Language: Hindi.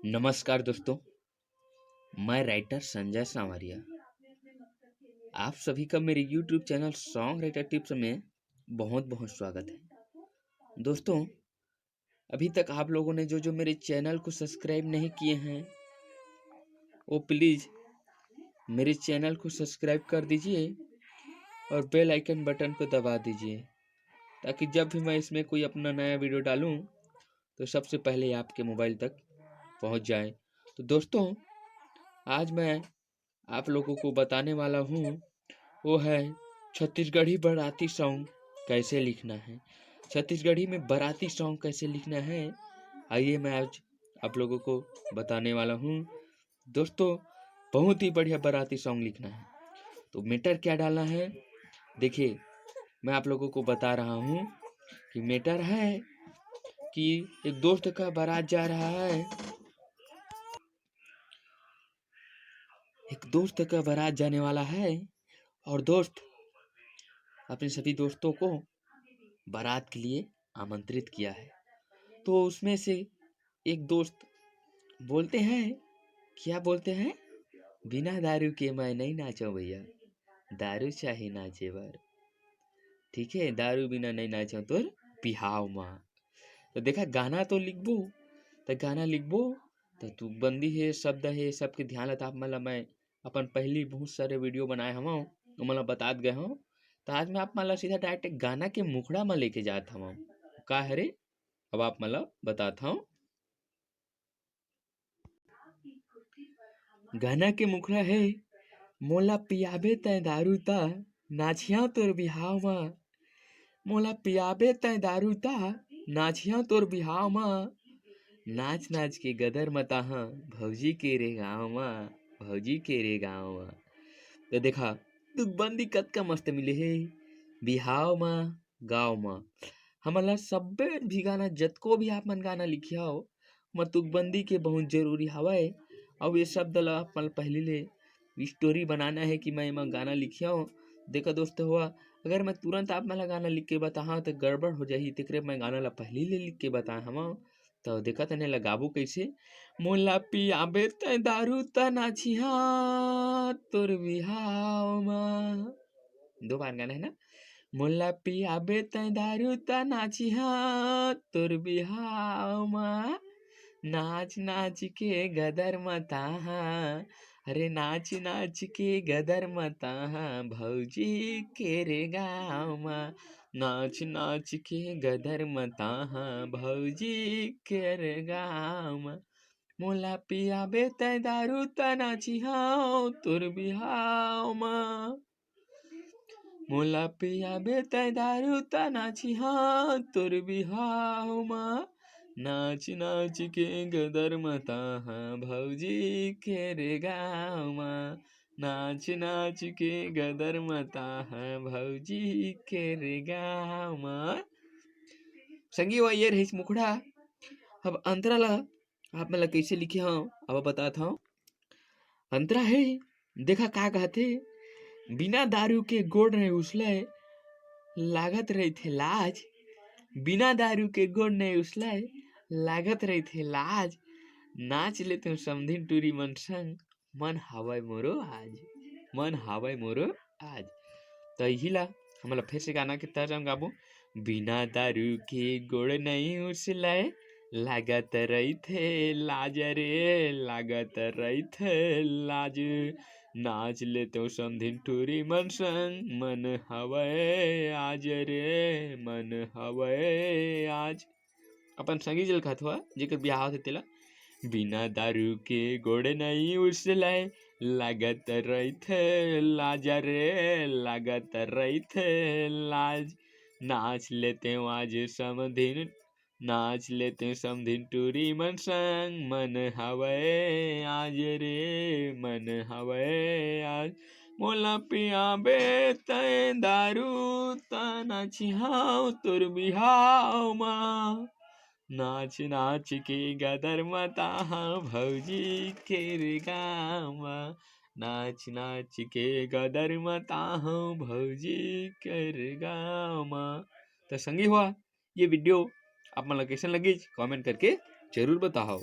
नमस्कार दोस्तों, मैं राइटर संजय सांवरिया। आप सभी का मेरे YouTube channel song writer tips में बहुत बहुत स्वागत है। दोस्तों, अभी तक आप लोगों ने जो मेरे चैनल को सब्सक्राइब नहीं किए हैं वो प्लीज़ मेरे चैनल को सब्सक्राइब कर दीजिए और बेल आइकन बटन को दबा दीजिए, ताकि जब भी मैं इसमें कोई अपना नया वीडियो डालूं तो सबसे पहले आपके मोबाइल तक पहुंच जाए। तो दोस्तों, आज मैं आप लोगों को बताने वाला हूँ वो है छत्तीसगढ़ी बाराती सॉन्ग कैसे लिखना है। छत्तीसगढ़ी में बाराती सॉन्ग कैसे लिखना है, आइए मैं आज आप लोगों को बताने वाला हूँ। दोस्तों, बहुत ही बढ़िया बाराती सॉन्ग लिखना है तो मैटर क्या डालना है, देखिए मैं आप लोगों को बता रहा हूँ कि मैटर है कि एक दोस्त का बारात जा रहा है। एक दोस्त का बारात जाने वाला है और दोस्त अपने सभी दोस्तों को बारात के लिए आमंत्रित किया है। तो उसमें से एक दोस्त बोलते हैं, क्या बोलते हैं, बिना दारू के मैं नहीं नाचो भैया, दारू चाहे नाचे बर, ठीक है, दारू बिना नहीं नाचो तो बिहाव माँ। तो देखा गाना तो लिखबो, तो गाना लिखबो तो तुकबंदी है, शब्द है, सबके ध्यान लता मतलब मैं अपन पहली बहुत सारे वीडियो बनाए हम मतलब बतात गए हूँ। तो आज मैं आप मतलब सीधा डायरेक्ट गाना के मुखड़ा में लेके जाता हूँ का हरे। अब आप मतलब बताता हूँ, गाना के मुखड़ा है, मोला पियाबे तय दारू ता नाचिया तोर बिहाव मा, मोला पियाबे तय दारू ता नाचिया तोर बिहाव मा, नाच नाच के गदर मताहा भौजी के रे गाँव मा, भौजी के रे गाँव मा। तो देखा तुकबंदी कतका मस्त मिले हे बिहाव मा गाँव मा। हमला सब्बे भी गाना जतको भी आप मन गाना लिखिया हो म तुकबंदी के बहुत जरूरी हवय। अब ये शब्द ला अपन पहले ले स्टोरी बनाना है कि मैं एमा गाना लिखिया हो। देखा दोस्त हुआ, अगर मैं तुरंत आप मन ला गाना लिख के बताहा तो गड़बड़ हो जाही, तेकरे मैं गाना ला पहले ले लिख के बताए हवा। तो देखा तने लगाबो कैसे, मोला पियाबे तय दारू त नाचिहा तोर बिहाव मा। दो बार गाना है ना, मोला पियाबे तय दारू त नाचिहा तोर बिहाव मा, नाच नाच के गदर मताहा, अरे नाच नाच के गदर मताहा भौजी के रे गाँव मा, नाच नाच के गदर मताहा भौजी के रे गाँव मा, मोला पियाबे तय दारू त नाचिहा तोर बिहाव मा, मोला पियाबे तय दारू त नाचिहा तोर बिहाव मा, नाच नाच के गदर मताहा भौजी के रे गाँव मा, नाच नाच के गदर मताहा भौजी के रे गाँव मा। संगी वो ये रहीस मुखड़ा। अब अंतरा ला आप मन ला कैसे लिखे हो अब बताता हूँ। अंतरा है, देखा का कहते, बिना दारू के गोड़ नहीं उछले लागत रही थे लाज, बिना दारू के गोड़ नहीं उछले लागत रही थे लाज, नाच लेते हूँ समधिन टूरी मन संग, मन हवाई मोरो आज, मन हवाई मोरो आज। तो यही ला हमला फिर से गाना के तर्जम गाबो, बिना दारू के गोड़ नहीं उछले लागत रही थे लाज रे, लागत रही थे लाज, नाच लेते हो समधिन टूरी मन संग, मन हवाई आज रे, मन हवाई आज। अपन संगी जल खात हुआ जेकर ब्याह होथे तेला, बिना दारू के गोड़ नहीं उछले लागत रही थे लाज रे, लागत रही थे लाज, नाच लेते हो आज समधिन, नाच लेते समधिन टूरी मन संग, मन हवे आज रे, मन हवे आज, मोला पियाबे तय दारू त नाचिहाव तोर बिहाव मा, नाच नाच के गदर मताहा भौजी के रे गाँव मा, नाच नाच के गदर मताहा भौजी के रे गाँव मा। तो संगी हुआ ये वीडियो आप मन ला कैसन लगी कमेंट करके जरूर बताओ।